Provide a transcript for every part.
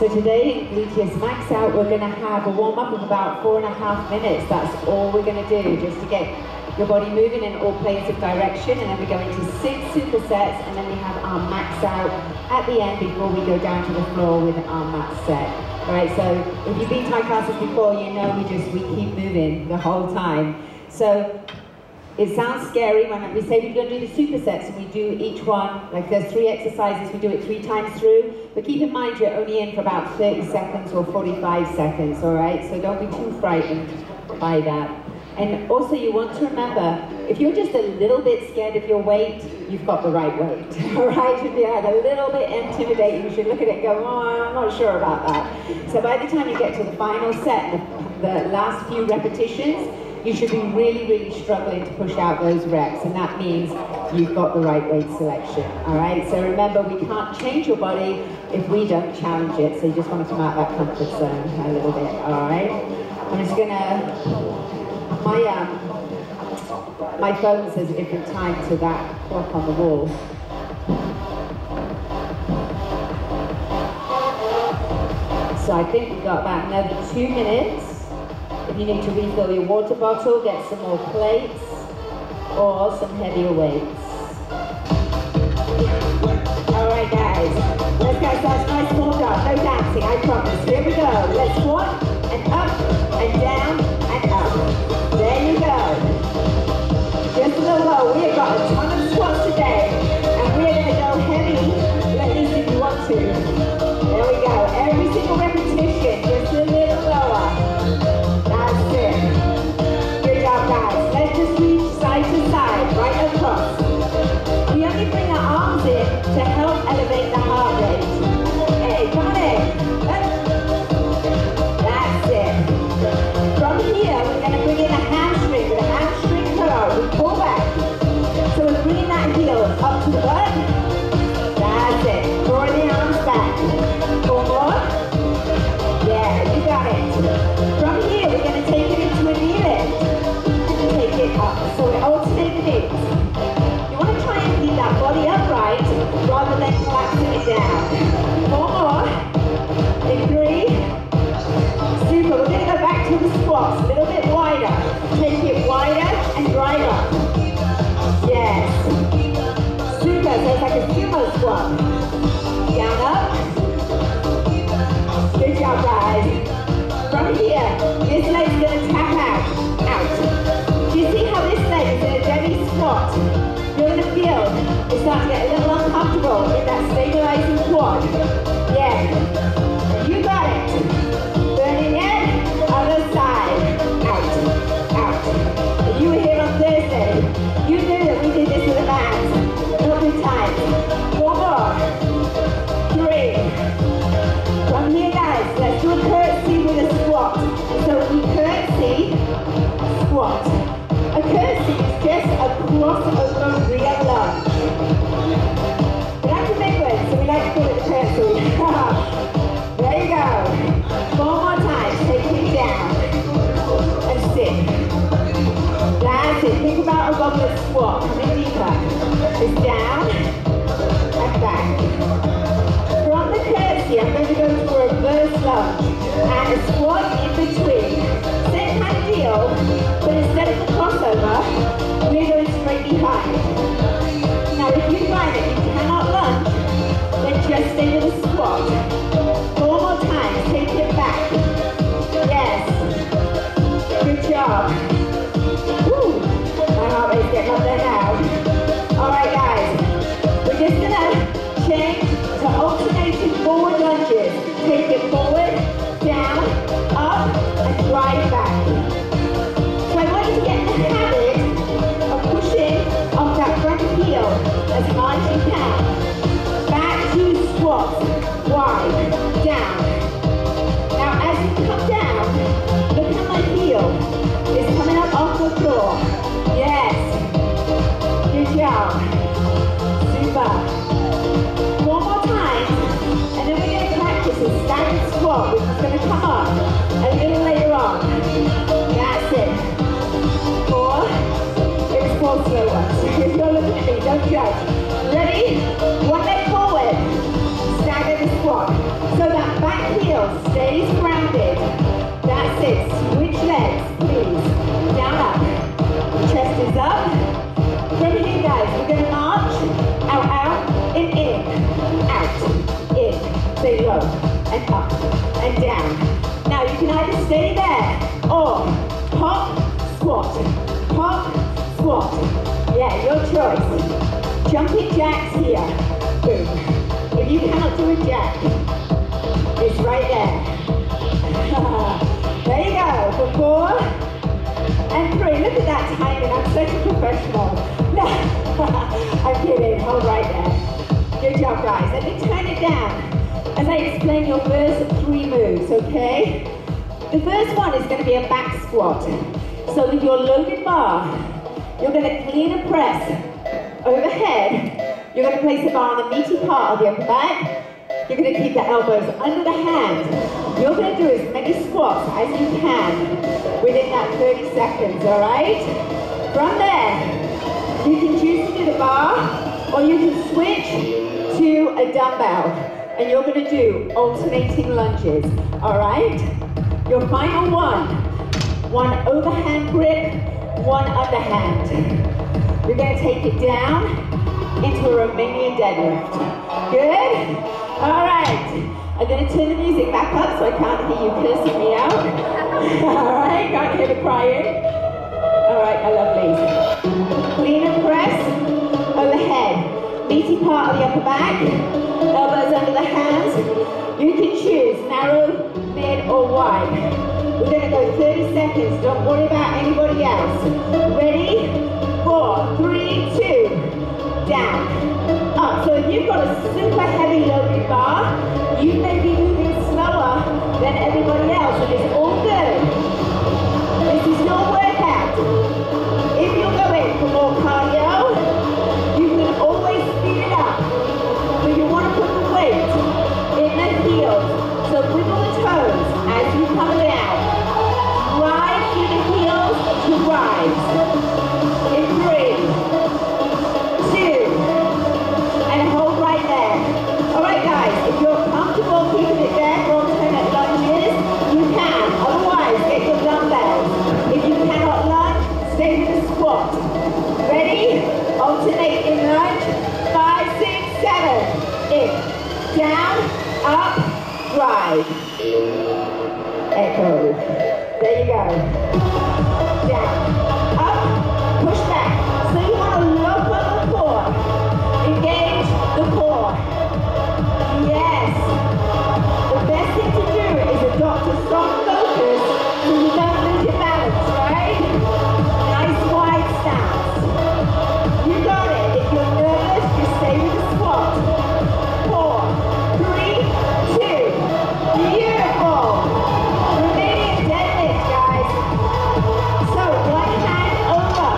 So today in Gluteus Maxout, we're going to have a warm-up of about 4.5 minutes. That's all we're going to do, just to get your body moving in all planes of direction. And then we go into 6 supersets, and then we have our max out at the end before we go down to the floor with our mat set. All right, so if you've been to my classes before, you know we keep moving the whole time. So it sounds scary when we say we're going to do the supersets, and we do each one, like there's 3 exercises, we do it 3 times through, but keep in mind you're only in for about 30 seconds or 45 seconds, all right? So don't be too frightened by that. And also you want to remember, if you're just a little bit scared of your weight, you've got the right weight, all right? If you're a little bit intimidated, you should look at it and go, oh, I'm not sure about that. So by the time you get to the final set, the last few repetitions, you should be really, really struggling to push out those reps, and that means you've got the right weight selection, all right? So remember, we can't change your body if we don't challenge it, so you just want to come out that comfort zone a little bit, all right? I'm just gonna, my phone says a different time to that clock on the wall. So I think we've got about another 2 minutes. If you need to refill your water bottle, get some more plates or some heavier weights. All right, guys, let's go. That's nice warm up, no dancing, I promise. Here we go. Let's squat and up and down and up. There you go. Just a little low. We have got a ton of squats today, and we're going to go heavy, at least if you want to. There we go. Every single repetition, just a little lower. That's it. Good job, guys. Let's just reach side to side, right across. We only bring our arms in to help elevate the heart rate. Hey, come on in. That's it. From here, we're going to bring in a hamstring with a hamstring curl. We pull back. So we're bringing that heel up to the butt. That's it. Draw the arms back. 4 more. Yeah, you got it. From here, we're going to take it into a knee lift. Take it up. So we alternate knees. You want to try and keep that body upright rather than collapsing it down. 4 more. In 3. Super. We're going to go back to the squats. A little bit wider. Take it wider and drive up. Yes. Super. So it's like a sumo squat. Down, up. Good job, guys. From here, this leg's going to tap out. Do you see how this leg is in a dead squat? You're going to feel it starts to get a little uncomfortable in that stabilizing quad. Yeah. You got it. Turning in, other side. Out. If you were here on Thursday, you knew that we did this with a mat. Every time. 4 more. 3. From here, guys, let's do a curtsy with a squat. So we curtsy, squat. A curtsy is just a crossover rear lunge. We like to make one, so we like to call it a curtsy. There you go. 4 more times. Take it down and sit. That's it. Think about a goblet squat. Coming deeper. It's down and back. From the curtsy, I'm going to go for a reverse lunge and a squat in between. Same kind of deal, but instead of the crossover, we're going straight behind. Now, if you find that you cannot lunge, then just stay with a squat. 4 more times. Take it back. Yes. Good job. Woo. My heart rate's getting up there now. All right, guys. We're just going to change to alternating forward lunges. Take it forward, down, up, and drive back. So I want you to get in the habit of pushing off that front heel as hard as you can. Back to squats, wide, down. Now as you come down, look how my heel is coming up off the floor. Yes. Good job. Super. 4 more times, and then we're going to practice a staggered squat, which is going to come up a little later on. That's it. 4. It was 4 slow ones. If you're looking at me, don't judge. Ready? 1 leg forward. Stagger the squat. So that back stays grounded. That's it. Switch legs, please. Down, up. Chest is up. From here, guys, we're going to march. Out, out, in, out, in. Stay low, and up, and down. Now, you can either stay there, or pop, squat. Pop, squat. Yeah, your choice. Jumping jacks here. Boom. If you cannot do a jack, it's right there. There you go. For 4 and 3. Look at that timing. I'm such a professional. No, I'm kidding. Hold right there. Good job, guys. Let me turn it down as I explain your first 3 moves, okay? The first one is going to be a back squat. So with your loaded bar, you're going to clean and press overhead. You're going to place the bar on the meaty part of the upper back. You're going to keep the elbows under the hand. You're going to do as many squats as you can within that 30 seconds, all right? From there, you can choose to do the bar, or you can switch to a dumbbell. And you're going to do alternating lunges, all right? Your final one overhand grip, one underhand. You're going to take it down into a Romanian deadlift. Good? All right. I'm going to turn the music back up so I can't hear you cursing me out. All right, can't hear the crying. All right, my lovelies. Clean and press overhead. Meaty part of the upper back. Elbows under the hands. You can choose narrow, mid, or wide. We're going to go 30 seconds. Don't worry about anybody else. Ready? 4, 3, 2. Down, up. So if you've got a super heavy loaded bar, you may be moving slower than everybody else, and it's all good. This is your workout. If you're going for more cardio, you can always speed it up. But you want to put the weight in the heels. So wiggle the toes as you come down. Rise through the heels to rise. In 3, 2, and hold right there. All right, guys, if you're comfortable keeping it there for alternate lunges, you can. Otherwise, get your dumbbells. If you cannot lunge, stay with the squat. Ready? Alternate in lunge. 5, 6, 7. In. Down, up, rise. Echo. There you go. Down, up, push back. So you want to look on the core. Engage the core. Yes. The best thing to do is adopt a strong focus so you don't lose your balance, right? Nice wide stance. You got it. If you're nervous, just stay with the squat. 4, 3, 2. Beautiful. Romanian deadlift, guys. So one hand over,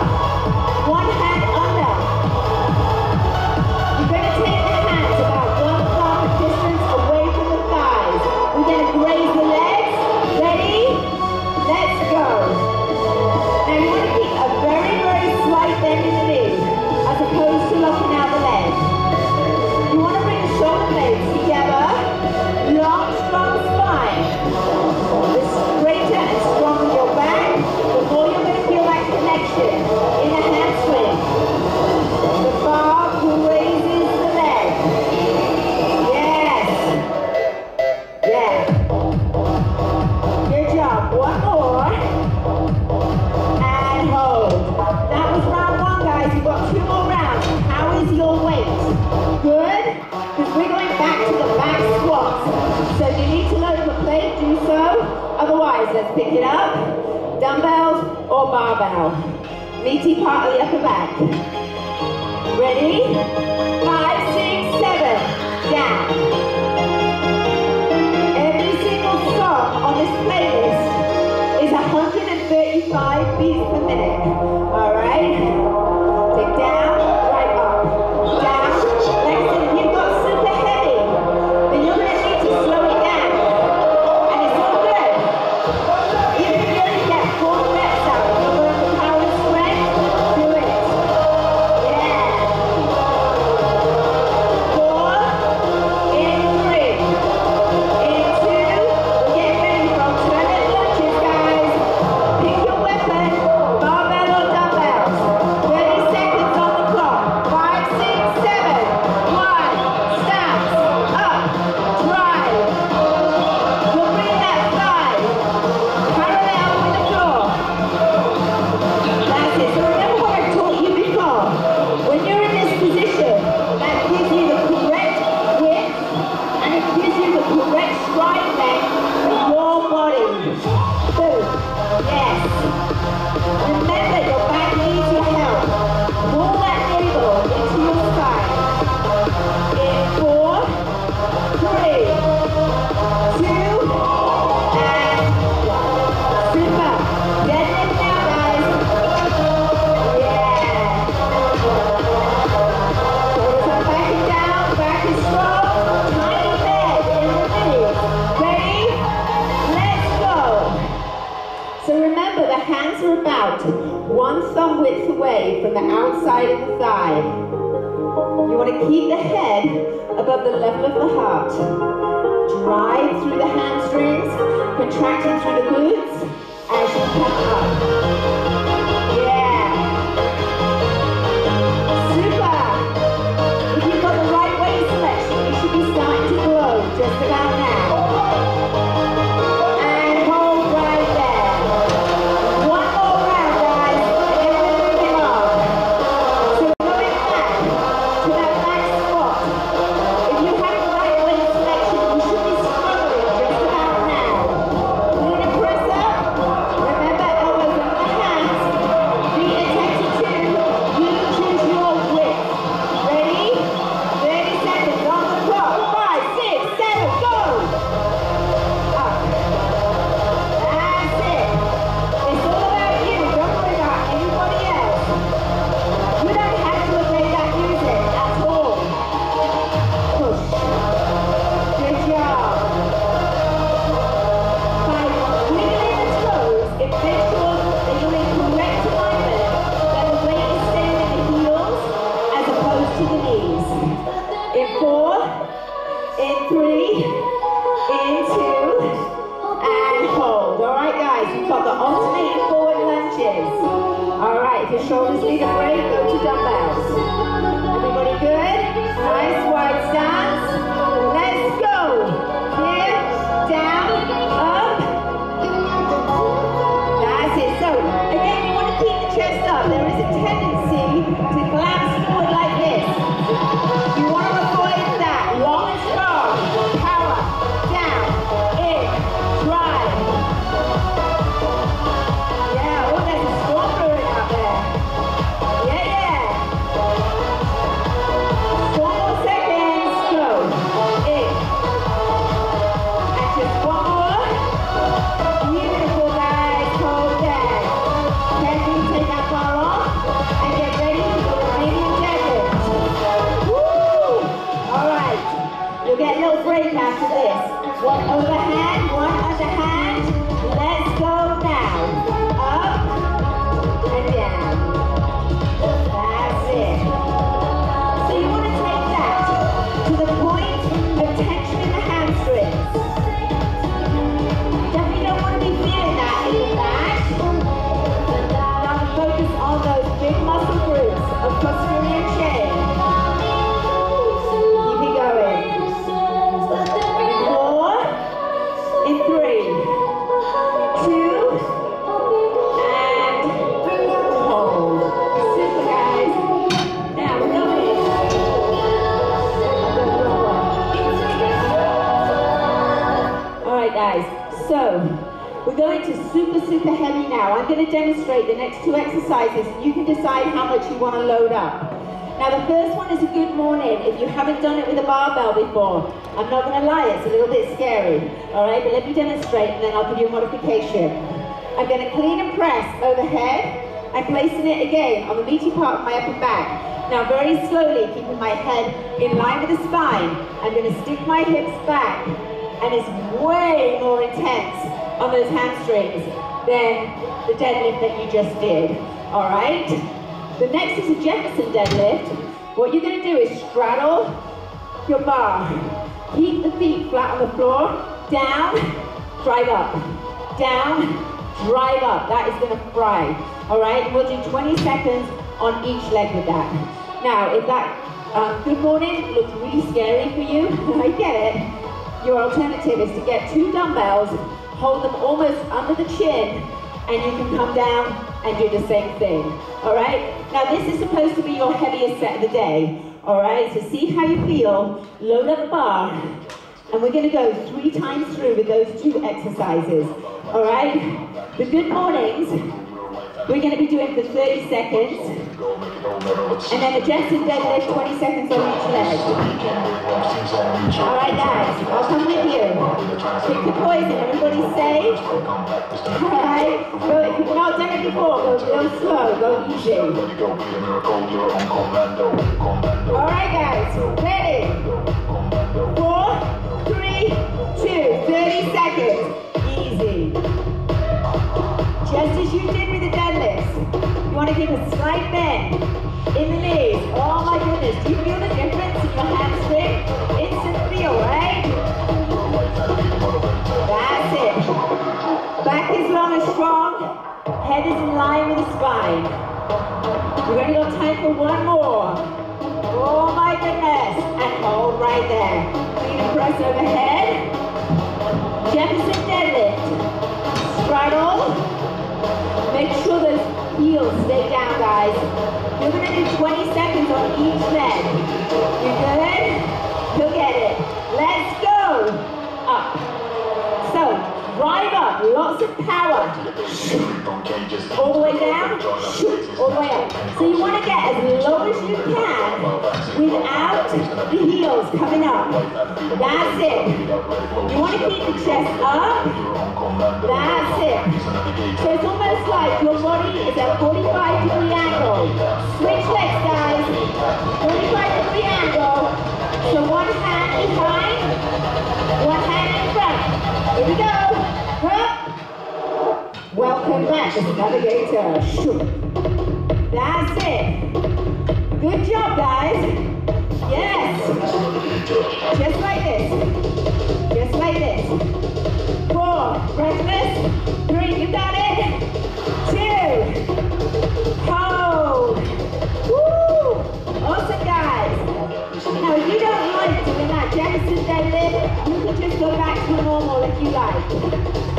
one hand under. You're going to take the hands about 1 palm distance away from the thighs. We're going to graze the legs. Ready? Let's go. Now you want to keep a very, very slight bend in the knee as opposed to locking out the leg. You want to bring the shoulder blades together. Long, strong spine. The straighter and stronger your back, the more you're going to feel that connection in the hamstring. The bar raises the leg. Yes. Yeah. Good job. One more. And hold. That was round 1, guys. You've got 2 more rounds. How is your weight? Good? Because we're going back to the back squats. So if you need to load the plate, do so. Otherwise, let's pick it up. Dumbbells or barbell. Meaty part of the upper back. Ready? 5, 6, 7. Down. Every single song on this playlist is 135 beats per minute. All right? Take down, right up. Down. Next thing, if you've got super heavy, then you're going to need to slow it down. And it's all good. You can really get 4 reps out. You're going for power and strength. Do it. Yeah. 1 thumb width away from the outside of the thigh. You want to keep the head above the level of the heart. Drive through the hamstrings, contracting through the glutes as you come up. Yeah. Super. If you've got the right weight selection, you should be starting to glow just about now. And hold right there. One more round, guys, and then we're moving on. So we're going back to that back squat. If you have the right weight selection, you should be struggling just about now. You're going to press up. Remember, elbows on the hands. Be attentive to you choose your width. Ready? 30 seconds on the clock. 5, 6, 7, go! Up. That's it. It's all about you. Don't worry about anybody else. You don't have to obey that music at all. Push. Good job. By wiggling the toes, it makes sure that you're in correct alignment, that the weight is staying in the heels as opposed to the knees. In 4, in 3, in 2, and hold. All right, guys, we've got the alternating forward lunges. All right, if your shoulders need a break, go to dumbbells. Everybody good? Nice wide stance. Let's go. Here, down, up. That's it. So, again, you want to keep the chest up. There is a tendency to collapse forward like this. You want to avoid that. Long and strong. Power. Down. In. Drive. Yeah, oh, there's a storm brewing out there. Yeah, yeah. 4 more seconds. Go. In. And just 1 more. Beautiful, guys. Hold there. Carefully take that bar off and get ready for the remaining deadlift. Woo! All right. You'll get a little break after this. 1 overhand, 1 underhand. Let's go now. Up and down. That's it. So you want to take that to the point of tension in the hamstrings. Definitely don't want to be feeling that in the back. Now focus on those big muscle groups of posterior chain. Keep it going. In 4, in 3, 2, and hold. Super, guys. Now we're going. All right, guys. So we're going to super heavy now. I'm going to demonstrate the next 2 exercises. You can decide how much you want to load up. Now the first one is a good morning. If you haven't done it with a barbell before, I'm not going to lie, it's a little bit scary. All right, but let me demonstrate and then I'll give you a modification. I'm going to clean and press overhead. I'm placing it again on the meaty part of my upper back. Now very slowly, keeping my head in line with the spine, I'm going to stick my hips back, and it's way more intense on those hamstrings than the deadlift that you just did. All right? The next is a Jefferson deadlift. What you're going to do is straddle your bar. Keep the feet flat on the floor. Down, drive up. Down, drive up. That is going to fry. All right? We'll do 20 seconds on each leg with that. Now, if that good morning looks really scary for you, I get it. Your alternative is to get 2 dumbbells, hold them almost under the chin, and you can come down and do the same thing. All right? Now, this is supposed to be your heaviest set of the day. All right? So see how you feel. Load up the bar. And we're going to go 3 times through with those 2 exercises. All right? The good mornings, we're going to be doing for 30 seconds. And then adjusted deadlift, 20 seconds on each leg. All right, guys, I'll come with you. Pick the poison, everybody safe. All right, go, if you've not done it before, go slow, go easy. All right, guys, ready? 4, 3, 2, 30 seconds. Easy. Just as you did with the deadlifts. You want want to keep a slight bend in the knees. Oh my goodness, do you feel the difference in your hamstring? Instant feel, right? That's it. Back is long and strong. Head is in line with the spine. We've only got time for one more. Oh my goodness. And hold right there. Clean and press overhead. Jefferson deadlift. Straddle. Make sure those heels stay down, guys. You're going to do 20 seconds on each leg. You good? You'll get it. Let's go. Up. So, drive up. Lots of power. All the way down. All the way up. So you want to get as low as you can without the heels coming up. That's it. You want to keep the chest up. That's it. So it's almost like your body is at 45-degree angle. Switch legs, guys. 45-degree angle. So one hand behind, one hand in front. Here we go. Up. Welcome back, navigator. That's it. Good job, guys. Yes. Just like this. Just like this. 4. Breathless. 3. You got it. 2. Hold. Woo. Awesome, guys. Now, if you don't like doing that Jefferson deadlift, you can just go back to normal if you like.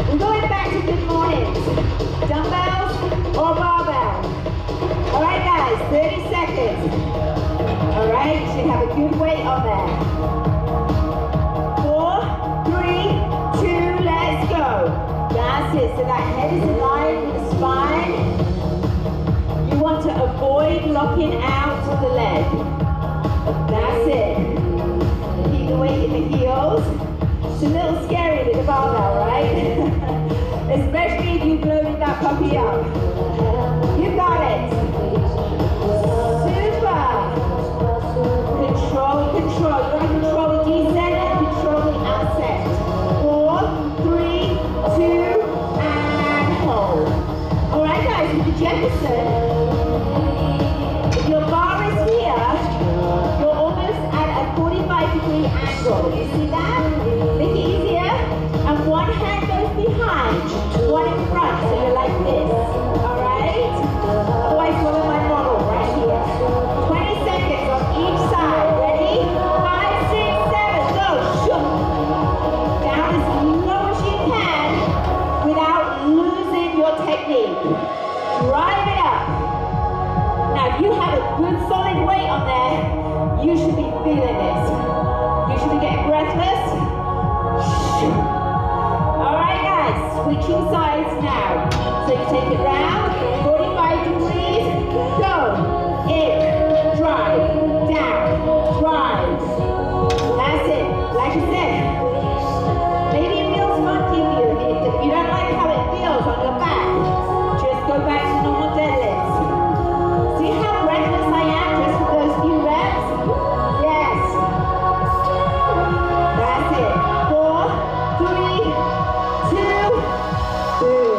We're going back to good mornings. Dumbbells or barbell. All right, guys, 30 seconds. All right, you should have a good weight on there. 4, 3, 2, let's go. That's it. So that head is in line with the spine. You want to avoid locking out the leg. That's it. Keep the weight in the heels. It's a little scary with the barbell, right? Especially if you've loaded that puppy up. You got it. Super. Control, control. You want to control the descent and control the ascent. 4, 3, 2, and hold. All right, guys, with the Jefferson, if your bar is here, you're almost at a 45-degree angle. You see that? Make it easier. And one hand goes behind, one in front, so you're like this. All right? Otherwise, follow my model right here. 20 seconds on each side. Ready? 5, 6, 7, go. Down as low as you can without losing your technique. Drive it up. Now, if you have a good solid weight on there, you should be feeling this. You should be getting breathless. Alright guys, switching sides now. So you take it round, 45 degrees, go, in, drive, down, drive. That's it. Like I said, maybe it feels funky for you. If you don't like how it feels on your back, just go back to normal deadlifts. See how breathless I am just with those few reps? Yes. That's it. 4, 3, 2, boom.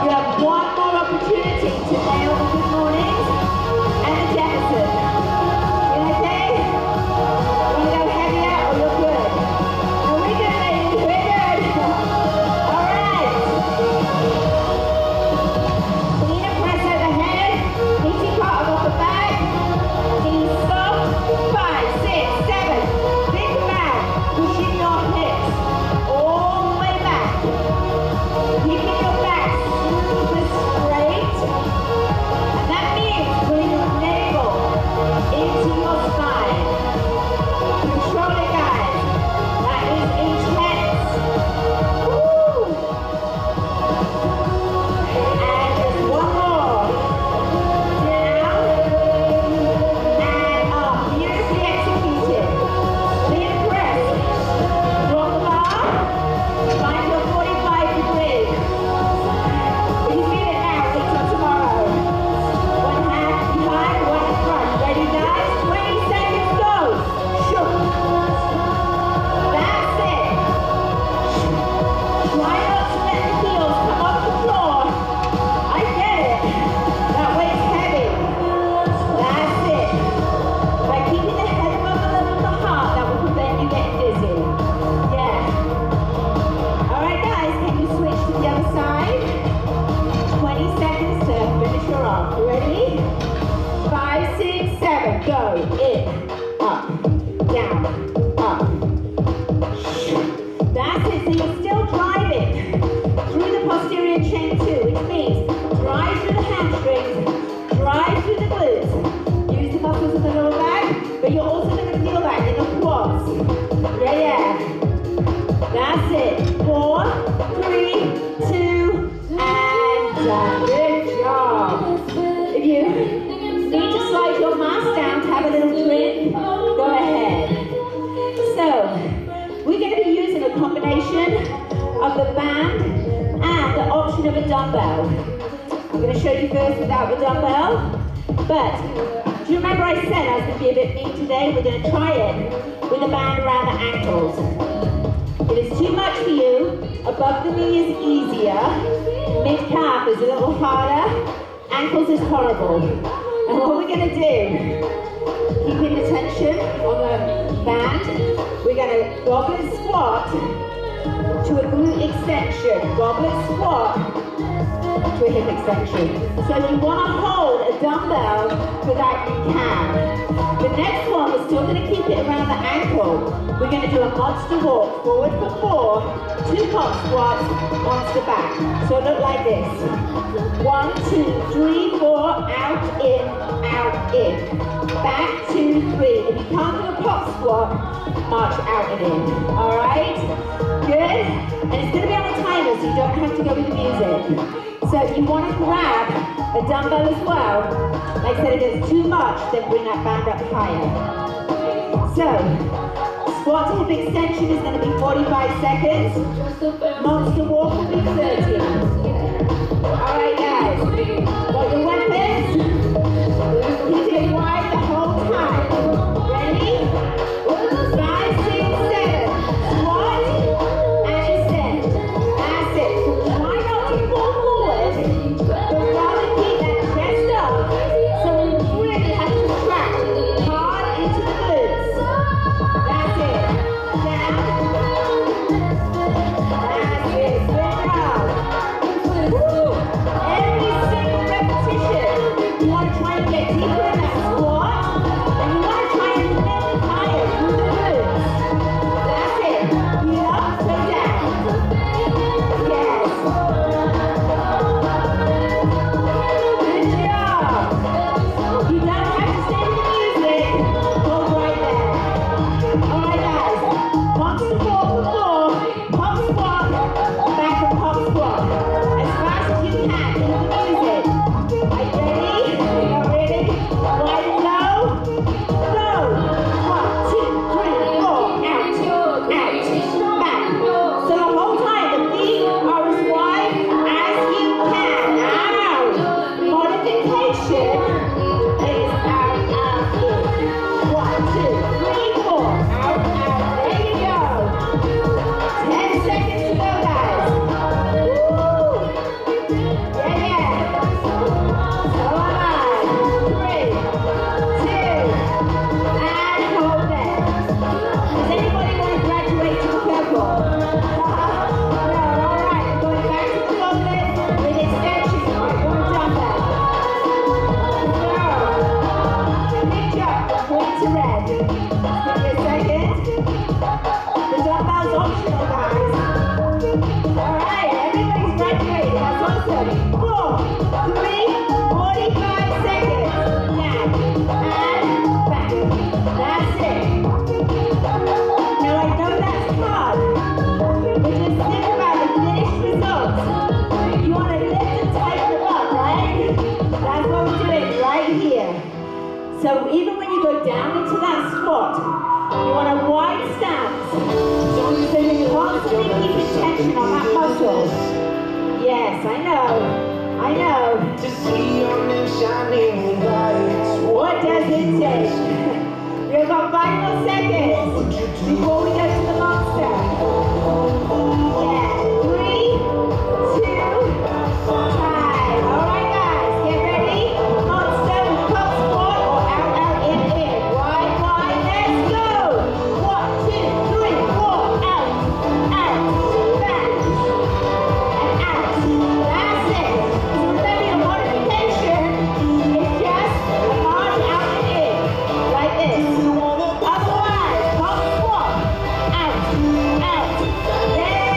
You have one more opportunity to nail the good mornings and the Jefferson. You okay? Want to go heavier or you're good? No, we're good, ladies. We're good. All right. Clean and press overhead. Easy cut off the back. Knees soft. 5, 6, 7. Think about pushing your hips all the way back. Keeping your back super straight. you're still driving through the posterior chain too, which means drive through the hamstrings, drive through the glutes, use the muscles of the lower back, but you're also going to feel that in the quads. Yeah. That's it. 4, 3, 2, and done. Good job. If you need to slide your mask down to have a little drink, go ahead. So, we're going to be using a combination of the band and the option of a dumbbell. I'm going to show you first without the dumbbell, but do you remember I said I was going to be a bit mean today? We're going to try it with a band around the ankles. It is too much for you. Above the knee is easier. Mid-calf is a little harder. Ankles is horrible. And what we're going to do, keeping the tension on the band, we're going to goblet squat to a glute extension. Goblet squat to a hip extension. So if you want to hold a dumbbell for that, you can. The next one, we're still going to keep it around the ankle. We're going to do a monster walk, forward for 4, 2 pop squats, monster back. So it look like this. 1, 2, 3, 4, out, in, back, 2, 3. If you can't do a pop squat, march out and in. All right? Good? And it's going to be on a timer, so you don't have to go with the music. So if you want to grab a dumbbell as well, like I said, if it's too much, then bring that band up higher. So, squat to hip extension is going to be 45 seconds. Monster walk will be 30. Alright guys, got your weapons? Keep it wide the whole time. Ready? 5, 6, 7. Squat and extend. That's it. Try not to fall forward, but rather keep that chest up, so we really have to track hard into the glutes. That's it. Down. That's it. Good job. Woo. Every single repetition, you want to try and get deeper in that squat, and you want to try and lift higher through the glutes. That's it. Heel up, so down. Yes. Good job. You don't have to stay with the music. Hold right there. All right, guys. Monster walk for 4, pop squat, back and pop squat. As fast as you can, into the music. Are you ready? Not ready? Wide and low. Go. 1, 2, 3, 4. Out, back. So the whole time, the feet are as wide as you can. Out. Modification is out, in. 1, 2, 3, 4. Out. There you go. 10 seconds to go, guys. Woo. Yeah. So am I. 3, 2, and hold there. Does anybody want to graduate to the purple? No, all right. Going back to the goblet with extension. All right, one dumbbell. Go. Picture, point to red. Give me a second. The dumbbell's optional, guys. All right, everybody's graduated. That's awesome. 4, 3, 45 seconds. Down and back. That's it. Now I know that's hard, but just think about the finished results. You want to lift and tighten them up, right? That's what we're doing right here. So even when you go down into that squat, you want a wide stance. So you're constantly keeping tension on that muscle. Yes, I know. To see on them shining lights. What does it take? We've got 5 more seconds before we go to the monster. Yeah, 3, 2, 5. All right, guys, get ready. Monster, pop squat, or out, in. Wide, let's go. 1, 2, 3, 4, out, back, and out. That's it. So remember your modification is just a march out and in, like this. Otherwise, pop squat, out, there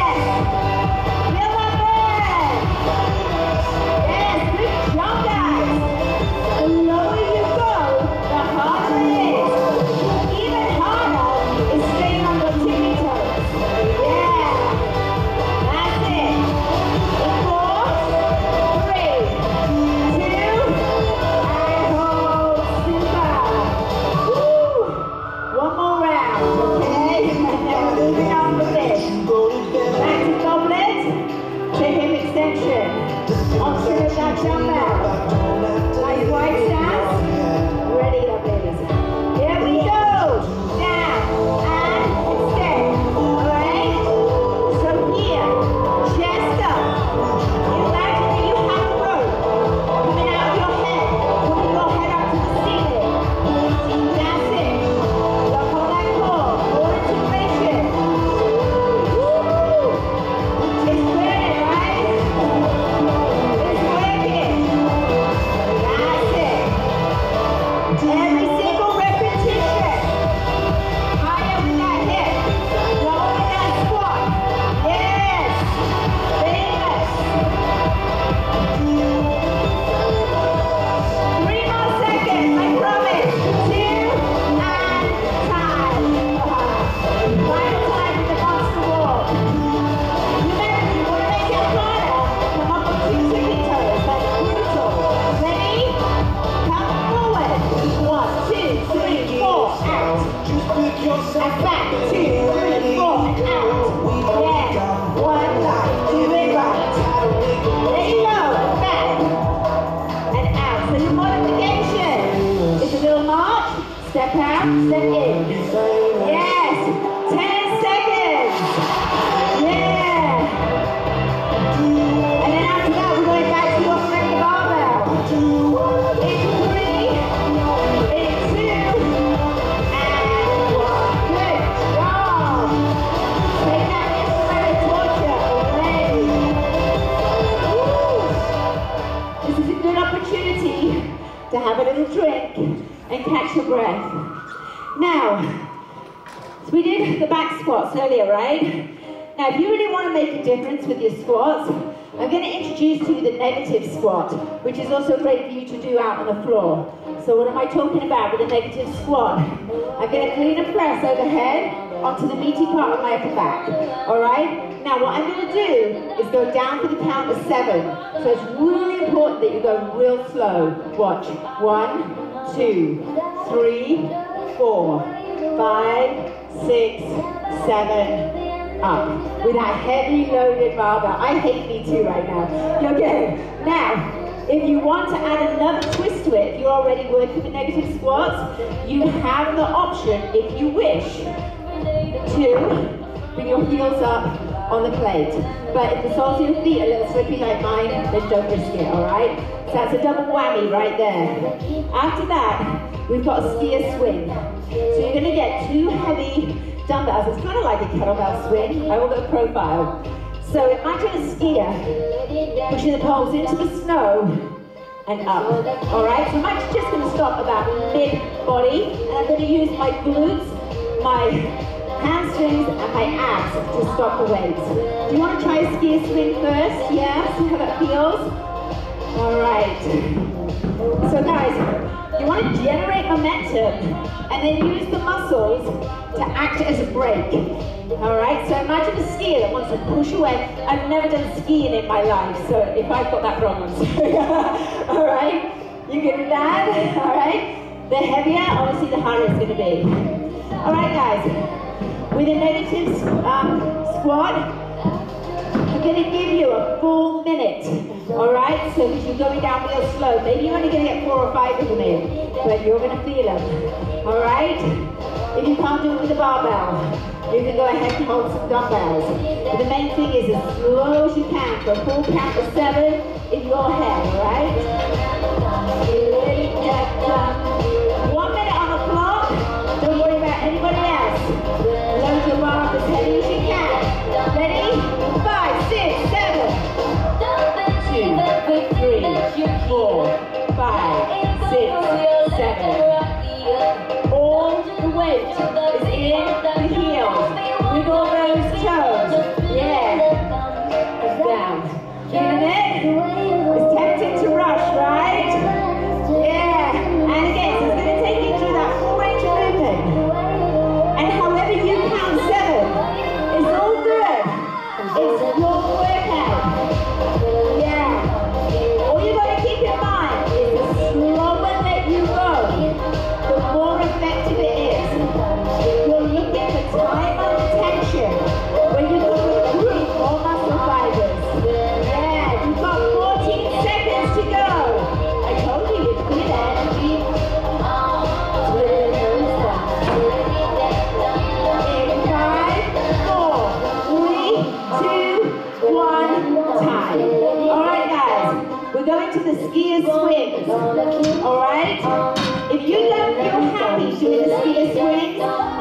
out, step in. Yes, 10 seconds. Yeah. And then after that, we're going back to your friend barbell. In 3, in 2, and 1. Good job. Take that instrumental torture away. Woo. This is a good opportunity to have a little drink and catch your breath. Now, so we did the back squats earlier, right? Now, if you really want to make a difference with your squats, I'm going to introduce to you the negative squat, which is also great for you to do out on the floor. So what am I talking about with a negative squat? I'm going to clean and press overhead onto the meaty part of my upper back. All right? Now, what I'm going to do is go down for the count of 7. So it's really important that you go real slow. Watch. 1, 2, 3, 4, 5, 6, 7. Up with that heavy loaded barbell. I hate me too right now. Okay, now if you want to add another twist to it, if you're already working with negative squats, you have the option, if you wish, to bring your heels up on the plate. But if the soles of your feet are a little slippery like mine, then don't risk it, alright? So that's a double whammy right there. After that, we've got a skier swing. So you're going to get 2 heavy dumbbells. It's kind of like a kettlebell swing. I will go profile. So imagine a skier pushing the poles into the snow and up. Alright, so I'm actually just going to stop about mid-body, and I'm going to use my glutes, my hamstrings, and my abs to stop the weights. Do you want to try a skier swing first? Yeah? See how that feels? Alright. So guys, you want to generate momentum and then use the muscles to act as a brake. Alright, so imagine a skier that wants to push away. I've never done skiing in my life, so if I've got that wrong, I'm sorry. Alright, you good with that? Alright, the heavier, obviously the harder it's going to be. Alright guys, with a negative squat, I'm going to give you a full minute. Alright, so because you're going down real slow, maybe you're only going to get 4 or 5 of them in, but you're going to feel them. Alright? If you can't do it with the barbell, you can go ahead and hold some dumbbells. But the main thing is as slow as you can for a full count of 7 in your head, alright? 1 minute on the clock. Don't worry about anybody else. Load your bar up as heavy as you can. Ready? 5, 6, 7. 2, 3, 4, 5, 6, 7. All the weight is in the heels. Wiggle those toes. Yeah. And down. Feeling it? It's tempting to rush, right? Yeah. And again, so it's going to take you through that full range of movement. And however you count 7, it's all good. It's your workout. Yeah. All you got to keep in mind is the slower that you go, the more effective it is. You're looking for time under tension when you can recruit more muscle fibers. Yeah, you've got 14 seconds to go. I told you you'd feel energy. In 5, 4, 3, 2, 1, time. Alright guys, we're going to the skier swings. Alright? If you don't feel happy doing the skier swings,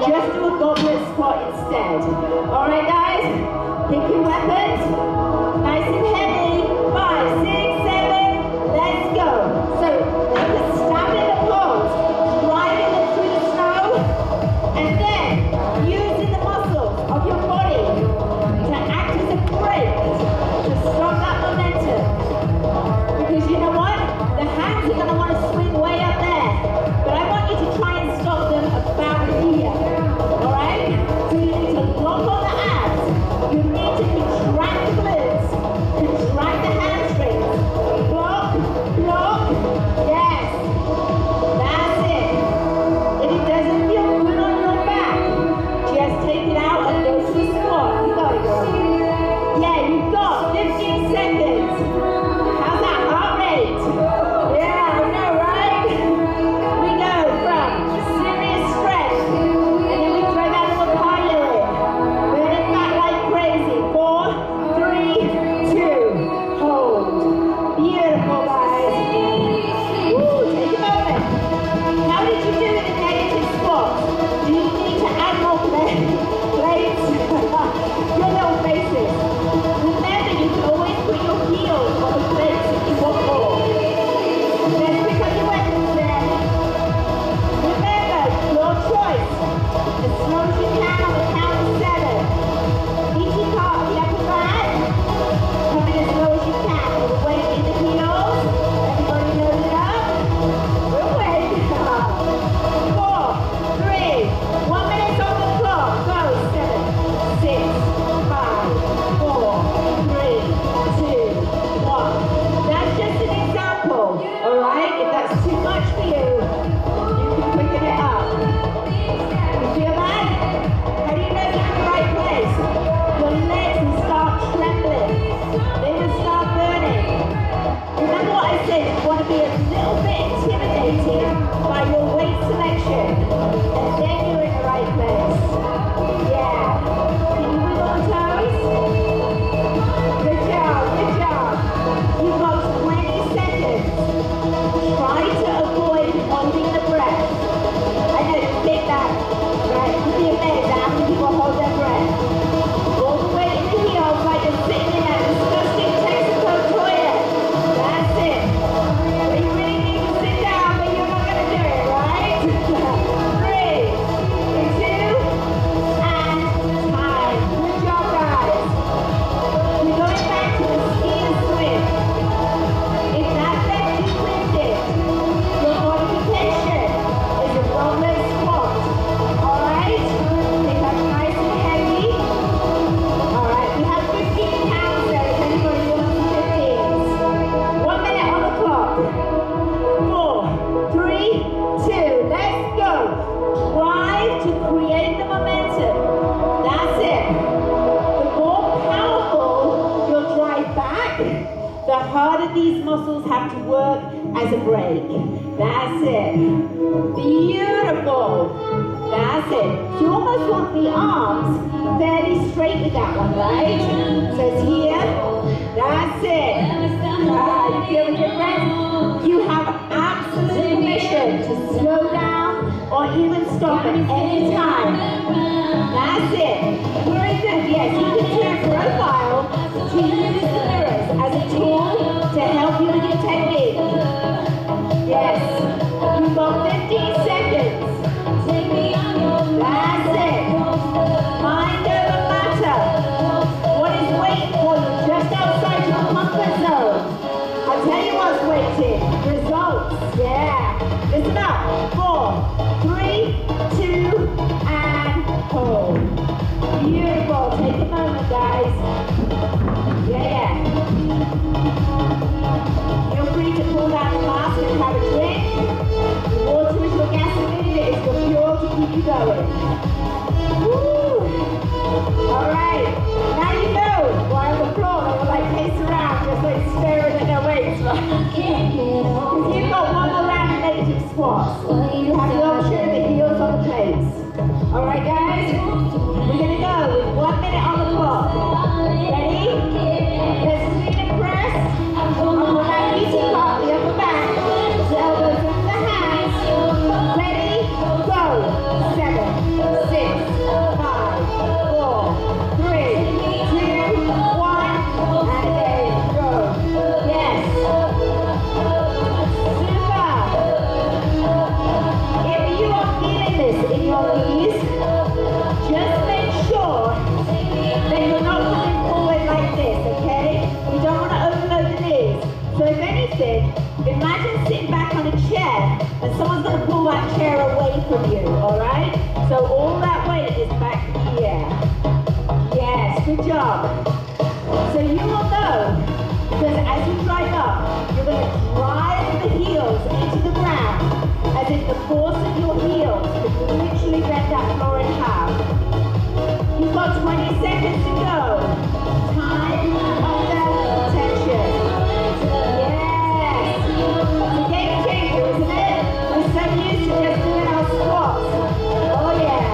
just do a goblet squat instead. Alright guys? Pick your weapons. Nice and heavy. 5, 6, 7. Let's go. So, you can stand in the pose, driving them through the snow, and then using the muscles of your body to act as a brake to stop that momentum. Because you know what? The hands are going to want to swing way up there. But I want you to try and stop them about here. Alright? So you need to lock on the abs. You need to contract the glutes, contract the how hard these muscles have to work as a break. That's it. Beautiful. That's it. So you almost want the arms fairly straight with that one, right? So it's here. That's it. You feel the difference? You have absolute permission to slow down or even stop at any time. That's it. Very good. Yes, you can turn profile to use the mirrors as a tool to help you with your technique. Yes. You've got 15 seconds. That's it. Mind over matter. What is waiting for you just outside your comfort zone? I'll tell you what's waiting. Results. Yeah. Listen up. 4, 3, 2, and hold. Beautiful. Take a moment, guys. Yeah. Feel free to pull down the mask and have a drink. Water is your gasoline, it is your fuel to keep you going. Woo! Alright, now you know why on the floor they will like pace around just like staring at their weights, right? Because you've got one more round of negative squats. You have the option of the heels on the plates. Alright guys, we're going to go with 1 minute on the clock. Ready? Let's clean and press. I'm on that easy part, the upper back. Elbows into the hands. Ready? Go. 7, 6, 5, 4, 3, 2, 1. And again, go. Yes. Super. If you are feeling this in your knees, just make sure that you're not coming forward like this, okay? We don't want to overload the knees. So if anything, imagine sitting back on a chair and someone's going to pull that chair away from you, alright? So all that weight is back here. Yes, good job. So you will know, because as you drive up, you're going to drive the heels into the ground as if the force of your heels could literally bend that floor in half. You've got 20 seconds to go. Time under tension. Yes. It's a game changer, isn't it? We're so used to just doing our squats. Oh yeah.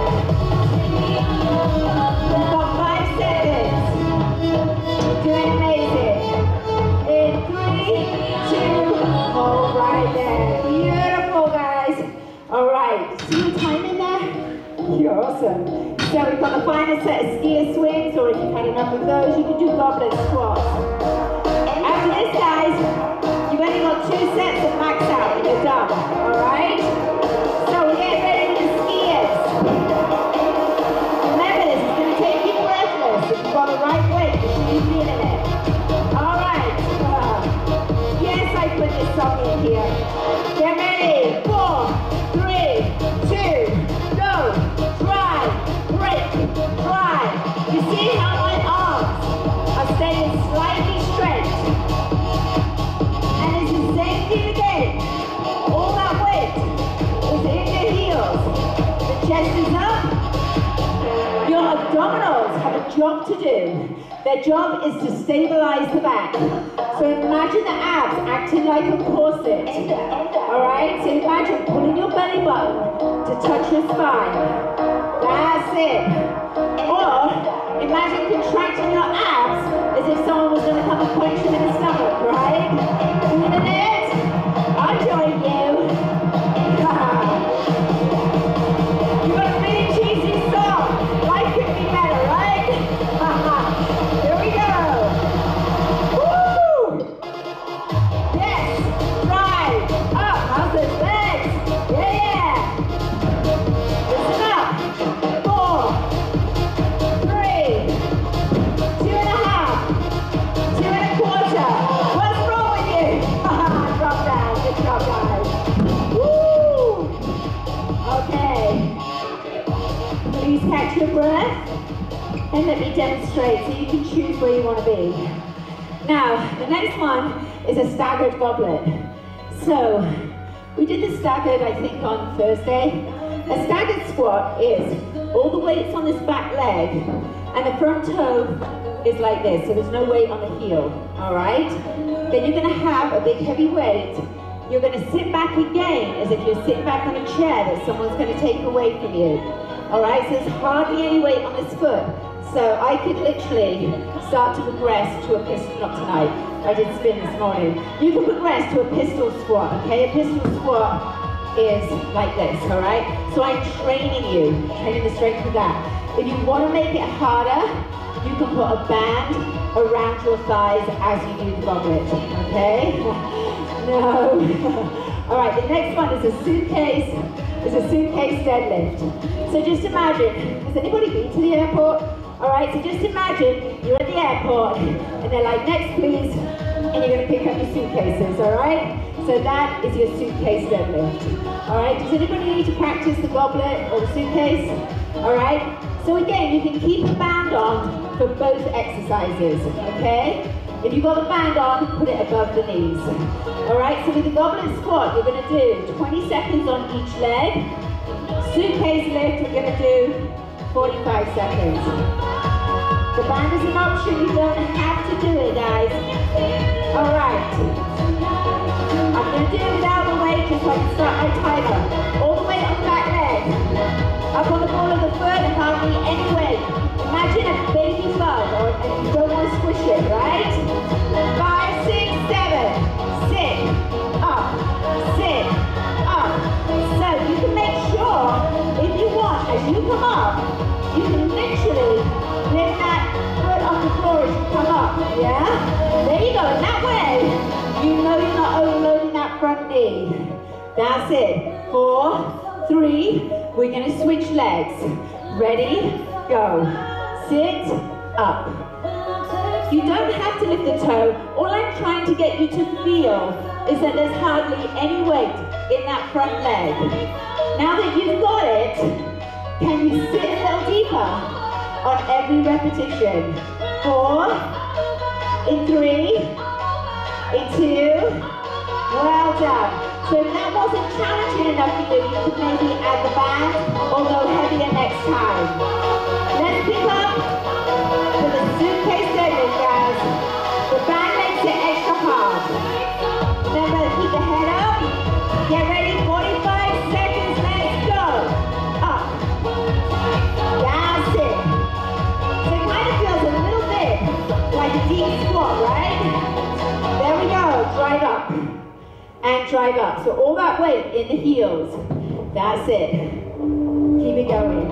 We've got 5 seconds. Doing amazing. In 3, 2, hold right there. Beautiful, guys. All right. See your time in there? You're awesome. So we've got the final set of skier swings, or if you've had enough of those, you can do goblet squats. After this, guys, you've only got 2 sets of max out and you're done, alright? So we're getting ready with the skiers. Remember this, it's going to take you breathless. If you've got the right weight, you should be feeling it. Alright. Yes, I put this song in here. Get ready. 4, 3, 2, go. Drive, break, drive. You see how my arms are staying slightly straight? And it's the same thing again. All that weight is in the heels. The chest is up. Your abdominals have a job to do. Their job is to stabilize the back. So imagine the abs acting like a corset. Alright? So imagine pulling your belly button to touch your spine. That's it. Or imagine contracting your abs as if someone was going to come and punch you in the stomach, right? Feeling it? I'll join you. You got a really cheesy song. Life could be better, right? Here we go. Woo! Yes. Drive. Up. How's those legs? Yeah. Listen up. 4, 3, 2.5, 2.25. What's wrong with you? Drop down. Good job, guys. Woo! Okay. Please catch your breath and let me demonstrate so you can choose where you want to be. Now, the next one is a staggered goblet. So, we did the staggered, I think, on Thursday. A staggered squat is all the weights on this back leg and the front toe is like this, so there's no weight on the heel, all right? Then you're gonna have a big heavy weight. You're gonna sit back again as if you're sitting back on a chair that someone's gonna take away from you. All right, so there's hardly any weight on this foot. So I could literally start to progress to a pistol, not tonight, I did spin this morning. You can progress to a pistol squat, okay? A pistol squat is like this, all right? So I'm training you, training the strength of that. If you wanna make it harder, you can put a band around your thighs as you do the goblet, okay? No. All right, the next one is a suitcase deadlift. So just imagine, has anybody been to the airport? All right, so just imagine you're at the airport and they're like, next please, and you're gonna pick up your suitcases, all right? So that is your suitcase deadlift. All right, does anybody need to practice the goblet or the suitcase? All right, so again, you can keep a band on for both exercises, okay? If you've got the band on, put it above the knees. All right, so with the goblet squat, you're gonna do 20 seconds on each leg. Suitcase lift, we're gonna do 45 seconds. The band is an option, you don't have to do it, guys. All right. I'm gonna do it without the weight, just so I can start my timer. All the way on the back leg. Up on the ball of the foot, hardly any weight. Imagine a baby bug, and you don't want to squish it, right? 5, 6, 7. Sit, up, sit, up. So you can make sure, if you want, as you come up, you can literally lift that foot off the floor as you come up, yeah? There you go, and that way, you know you're not overloading that front knee. That's it. 4, 3, we're gonna switch legs. Ready, go. Sit, up. You don't have to lift the toe. All I'm trying to get you to feel is that there's hardly any weight in that front leg. Now that you've got it, can you sit a little deeper on every repetition? 4, in 3, in 2, well done. So if that wasn't challenging enough for you, you could maybe add the band or go heavier next time. Let's pick up for the suitcase deadlift, guys. The band makes it extra hard. Remember to keep the head up. Get ready, 45 seconds, let's go. Up. That's it. So it kind of feels a little bit like a deep squat, right? There we go, drive up. And drive up. So all that weight in the heels. That's it. Keep it going.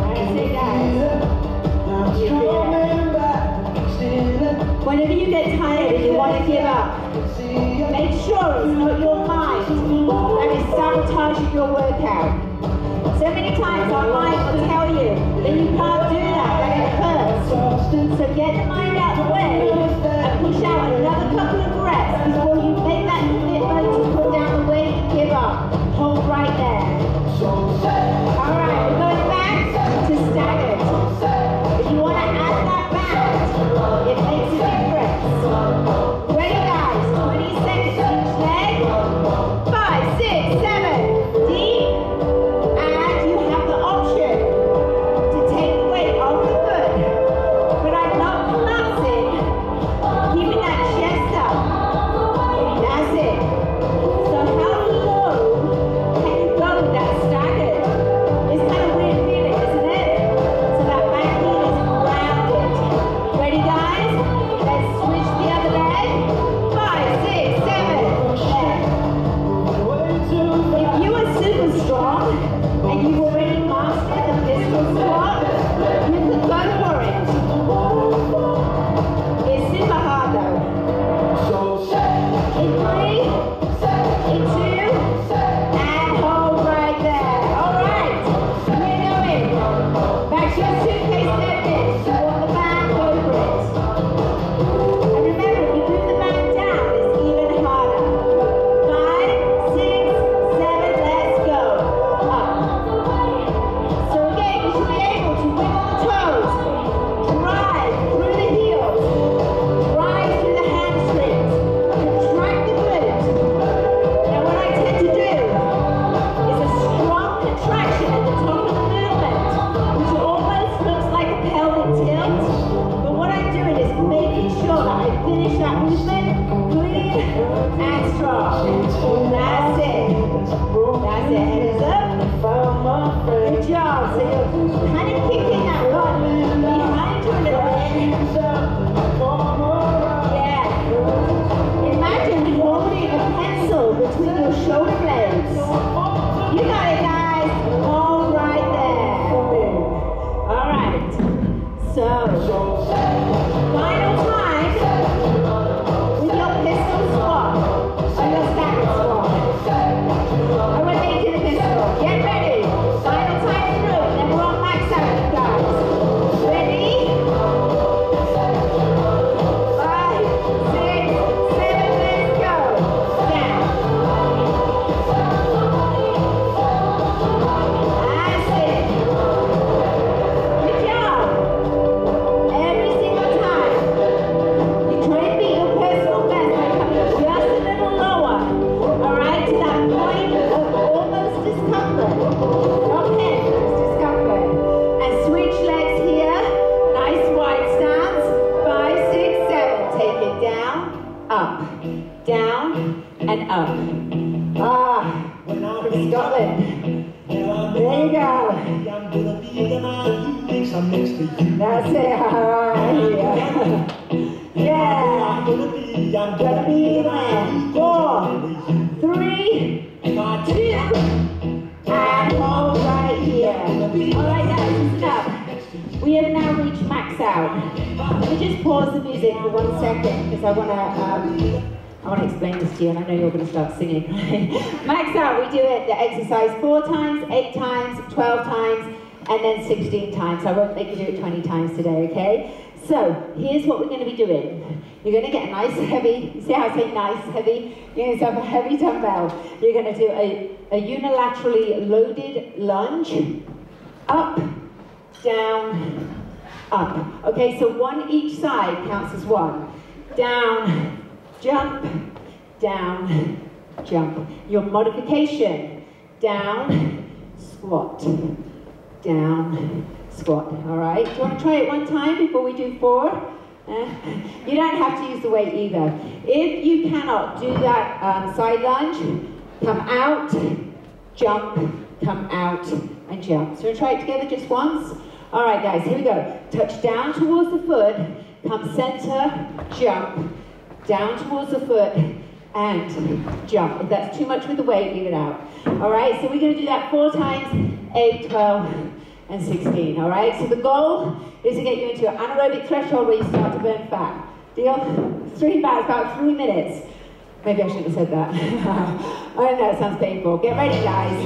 That's it, guys. Whenever you get tired and you want to give up, make sure it's not your mind that is sabotaging your workout. So many times our mind will tell you that you can't do that it hurts. So get the mind out of the way and push out another couple of reps before you make that commitment to put down the weight and give up. Hold right there. Alright, we're going back to staggered. If you want to add that back, it makes a difference. Ready guys, 20 seconds each leg. 5, 6, 7, deep. Contraction at the top of Final time with your pistol squat or your staggered squat. I went into the pistol. Get ready. Final time through. Then we're on max out, you guys. Ready? 5, 6, 7, let's go. Down. That's it. Good job. Every single time. You try and beat your personal best by coming just a little lower. Alright, to that point of almost discomfort. Not pain, just discomfort. And switch legs here. Nice wide stance. 5, 6, 7. Take it down, up, down, and up. Ah, from Scotland. There you go. That's it, alright. Yeah. Gonna be the man. 4, 3, 2, and hold right here. Alright guys, listen up. We have now reached max out. Let me just pause the music for 1 second because I want to explain this to you, and I know you're going to start singing. Max out, we do it, the exercise 4 times, 8 times, 12 times, and then 16 times. I won't make you do it 20 times today, okay? So, here's what we're going to be doing. You're going to get a nice heavy, you see how I say nice heavy? You're going to have a heavy dumbbell. You're going to do a unilaterally loaded lunge, up, down, up. Okay, so 1 each side counts as 1. Down, jump, down, jump. Your modification, down, squat, down, squat. All right, do you want to try it 1 time before we do 4? You don't have to use the weight either. If you cannot do that side lunge, come out, jump, come out, and jump. So we'll try it together just once. All right, guys, here we go. Touch down towards the foot, come center, jump, down towards the foot, and jump. If that's too much with the weight, leave it out. All right, so we're going to do that 4 times, 8, 12, and 16. All right, so the goal is to get you into an anaerobic threshold where you start to burn fat. Deal? 3 bars, about 3 minutes. Maybe I shouldn't have said that. I don't know, it sounds painful. Get ready, guys.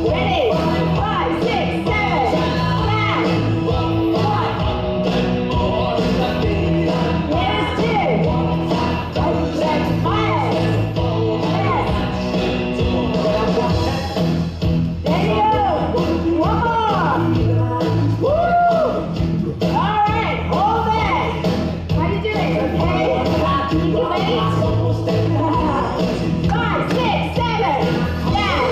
Ready? 5, 6, 7, down. 1. Here's 2. Let's fire. Yes. There you go. 1 more. Woo! All right, hold there. How you doing? Okay? Keep your weight. 5, 6, 7, down.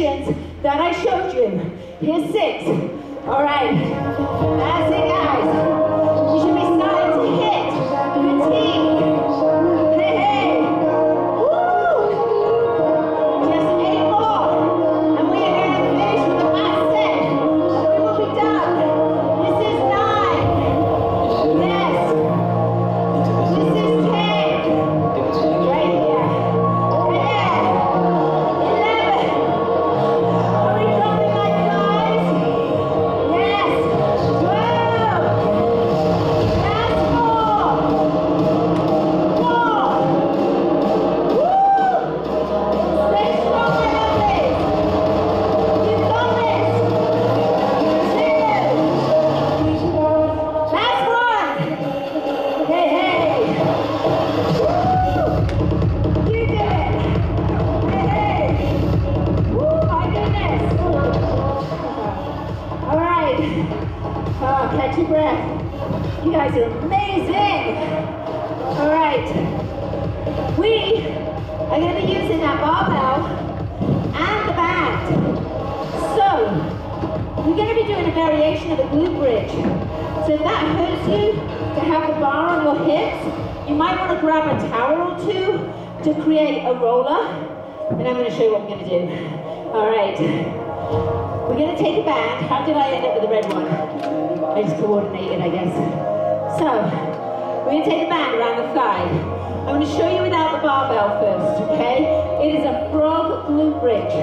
positions that I showed you. Here's 6. All right. That's it, guys. You should be starting to hit fatigue. Hey, hey. Woo! Just 8 more. And we are going to finish with the last set. And we will be done. This is 9. Yes. This is 10. Right here. 11. Are we dropping like flies? Yes. 12. That's 4. 4. Woo! Stay strong, my lovelies. You've got this. 2. Last one. Hey, hey. Woo! You did it. Hey, hey. Woo, my goodness. All right. Oh, catch your breath. You guys are amazing. All right. We are going to be using that barbell and the band. So, we're going to be doing a variation of the glute bridge. So if that hurts you to have the bar on your hips, you might want to grab a towel or two to create a roller. And I'm going to show you what we're going to do. All right. We're going to take a band. How did I end up with the red one? I just coordinated, I guess. So, we're going to take the band around the thigh. I'm going to show you without the barbell first, okay? It is a frog glute bridge.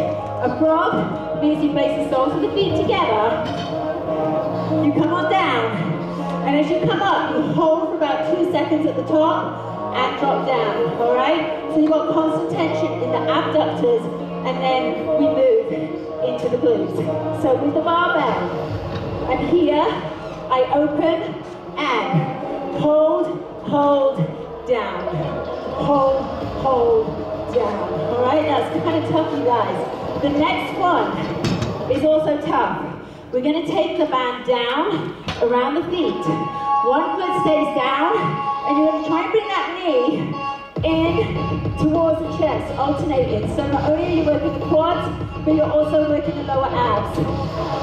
A frog means you place the soles of the feet together. You come on down. And as you come up, you hold for about 2 seconds at the top and drop down, all right? So you've got constant tension in the abductors, and then we move into the glutes. So with the barbell, and here, I open and hold, down. Hold, down. All right, that's kind of tough, you guys. The next one is also tough. We're going to take the band down around the feet. One foot stays down, and you're going to try and bring that knee in towards the chest, alternating. So not only are you working the quads, but you're also working the lower abs.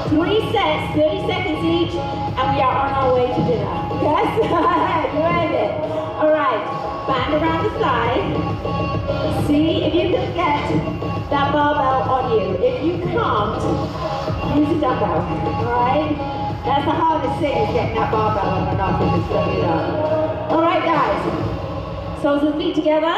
3 sets, 30 seconds each, and we are on our way to dinner. Yes? You earned it. All right, band around the thigh. See if you can get that barbell on you. If you can't, use a dumbbell, all right? That's the hardest thing, is getting that barbell on and off if it's floated up. All right, guys. Soles of the feet together.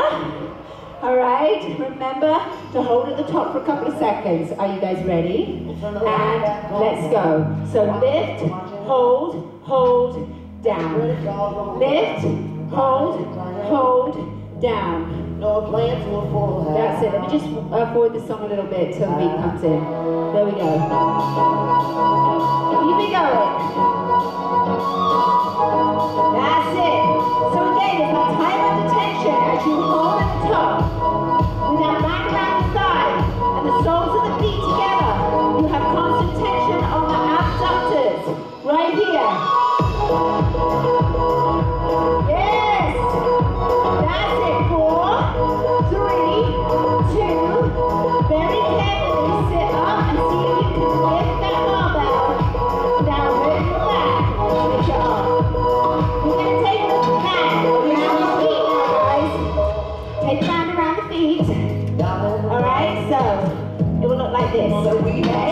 All right, remember to hold at the top for a couple of seconds. Are you guys ready? And let's go. So lift, hold, down. Lift, hold, down. That's it. Let me just avoid the song a little bit till the beat comes in. There we go. Keep it going. That's it. So again, it's that time under tension as you hold at the top. With that band around the thigh and the soles of the feet together, you have constant tension on the abductors. Right here. Yes. That's it. 4, 3, 2. Very carefully sit up and see if you can lift that barbell without hurting your back. Lift your arm. We're going to take the band around the feet now, guys. Take the band around the feet. All right, so it will look like this. Okay?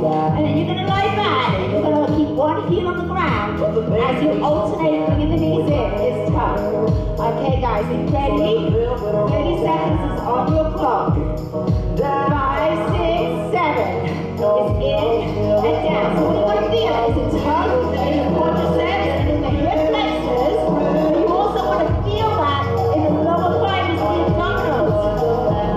And then you're going to lie back. You're going to keep one heel on the ground as you alternate bringing the knees in. It's tough. Okay, guys, are you ready? 30 seconds is on your clock. 5, 6, 7. It's in and down. So what you want to feel is a tug in the quadriceps and in the hip flexors. But you also want to feel that in the lower fibers of the abdominals.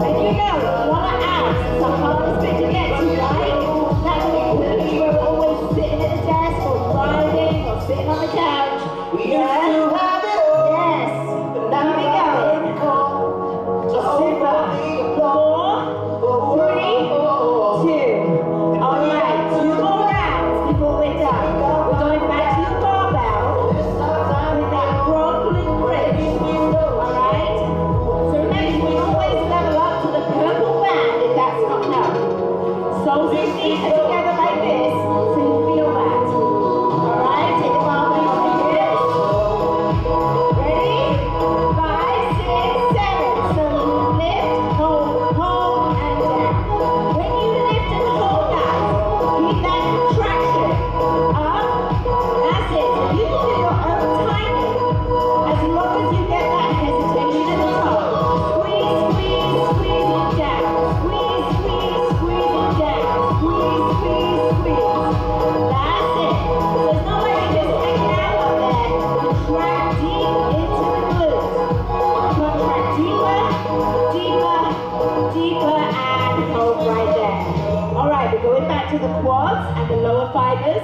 And you know, lower abs is the hardest thing to get to, right? That's what includes you are always sitting at the desk or driving or sitting on the couch. Yeah? Yes. Keep it going. Super. 4,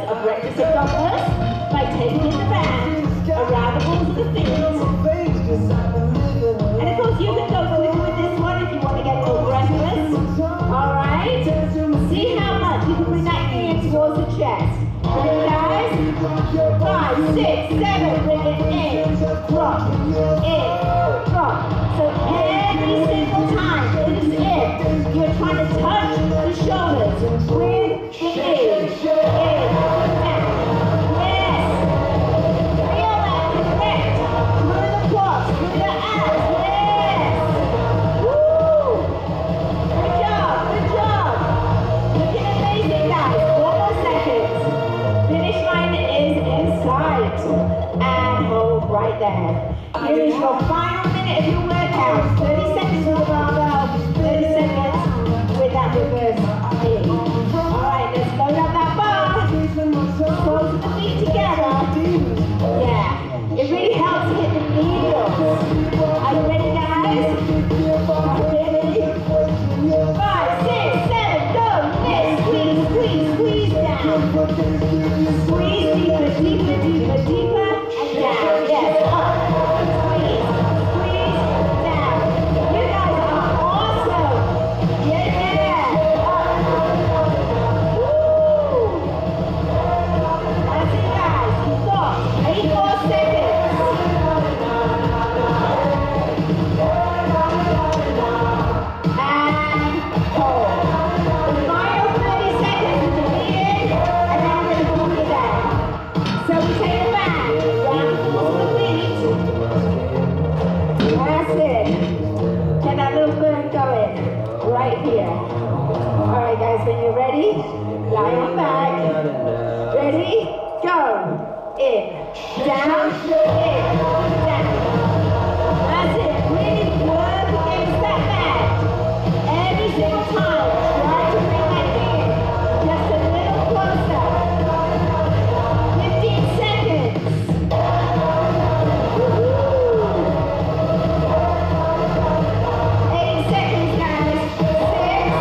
of breakfast abdominals by taking the band around the balls of the feet. And of course, you can go quicker with this one if you want to get more breathless. Alright? See how much you can bring that knee in towards the chest. Ready, guys? 5, 6, 7, bring it in, drop, in, drop. So every single time it is in, you're trying to touch the shoulders with the knee. In, down. Yes. Feel that connect through the quads, through the abs. Yes. Woo! Good job, good job. Looking amazing, guys. 4 more seconds. Finish line is in sight. And hold right there. Here is your final minute of your workout. 30 seconds with the barbell, 30 seconds with that reverse knee. Alright, let's load up that bar. Close the feet together. Yeah, it really helps hit the needles. Are you ready, guys? Ready? 5, 6, 7, go. Lift, squeeze, squeeze, squeeze down. Squeeze deeper, deeper, deeper, deeper, and down. Yes, up. Squeeze, squeeze, down. You guys are awesome. Yeah, yeah. Up. Woo. That's it, guys. You've got 8 more seconds. And hold. The final 30 seconds is the beginning, and then we're going to walk it down. So we take it back, round the balls of the feet. That's it. Get that little burn going right here. Alright guys, when you're ready, lie on back. Ready? Go. In. Down. In. Down. That's it. Really work against that band. Every single time, try to bring that in just a little closer. 15 seconds. Woo-hoo. 8 seconds, guys. 6,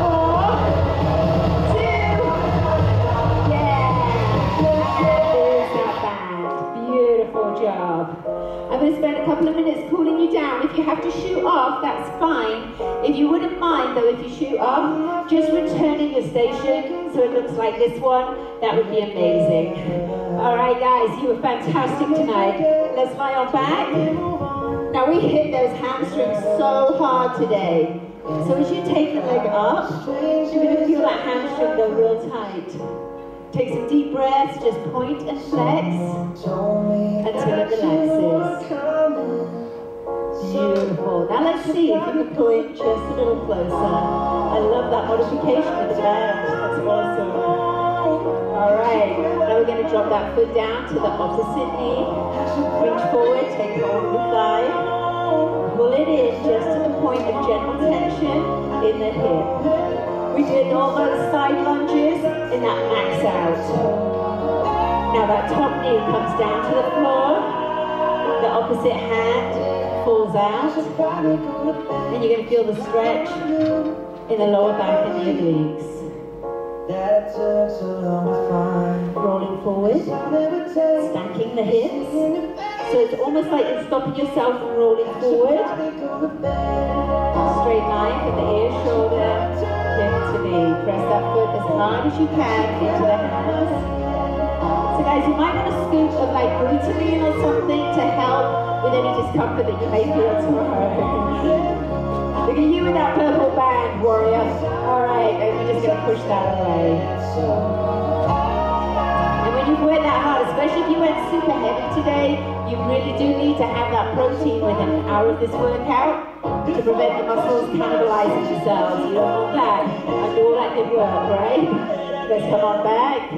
4, 2, yeah. There's that band. Beautiful job. I'm going to spend a couple of minutes cooling you down. If you have to shoot off, that's fine. If you wouldn't mind, though, if you shoot off, just return in your station so it looks like this one. That would be amazing. All right, guys, you were fantastic tonight. Let's lie on back. Now, we hit those hamstrings so hard today. So as you take the leg up, you're going to feel that hamstring go real tight. Take some deep breaths, just point and flex until it relaxes. Beautiful. Now let's see if you can pull it just a little closer. I love that modification with the band. That's awesome. Alright, now we're going to drop that foot down to the opposite knee. Reach forward, take hold of the thigh. Pull it in just to the point of gentle tension in the hip. We did all those side lunges in that max out. Now that top knee comes down to the floor. The opposite hand falls out. And you're going to feel the stretch in the lower back and the obliques. Rolling forward, stacking the hips. So it's almost like you're stopping yourself from rolling forward. Straight line from the ear, shoulder, hip to knee. Press that foot as hard as you can into the hands. So guys, you might want a scoop of like glutamine or something to help with any discomfort that you may feel tomorrow. Look at you with that purple band, warrior. Alright, and we're just going to push that away. And when you've worked that hard, especially if you went super heavy today, you really do need to have that protein within an hour of this workout to prevent the muscles cannibalizing themselves. You don't want that and do all that good work, right? Let's come on back.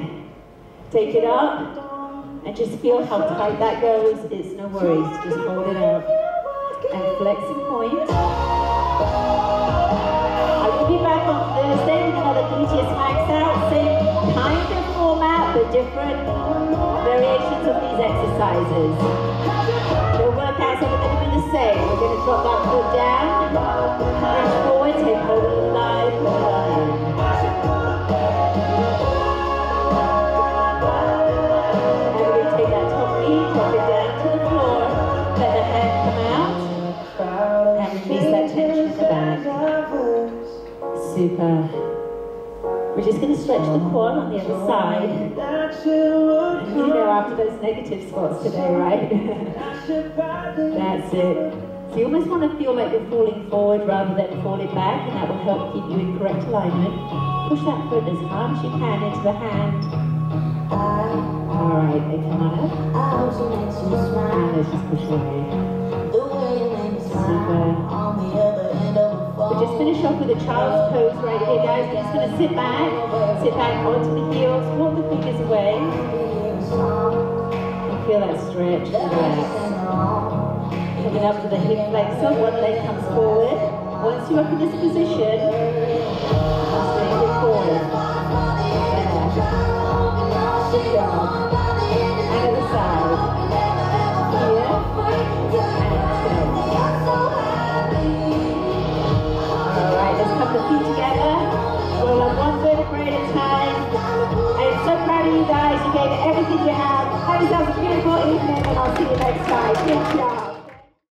Take it up. And just feel how tight that goes. It's no worries. Just hold it out. And flex and point. I will be back on Thursday with another Gluteus Maxout. Same kind of format, but different variations of these exercises. The workouts are going to be the same. We're going to drop that foot down, reach forward, take hold of the thigh, pull it on in. Super. We're just going to stretch the quad on the other side. You know, after those negative squats today, right? That's it. So you almost want to feel like you're falling forward rather than falling back, and that will help keep you in correct alignment. Push that foot as hard as you can into the hand. Alright, then come on up. And let's just push away. Super. We'll just finish off with a child's pose right here, guys. We're just going to sit back onto the heels, walk the fingers away. And feel that stretch, relax. Coming up to the hip flexor, one leg comes forward. Once you're up in this position, straight it forward. Good job. And other side. Here. And alright, let's come the feet together. Roll up one vertebrae at a time. I am so proud of you guys. You gave it everything you have. Have yourselves a beautiful evening, and I'll see you next time. Good job.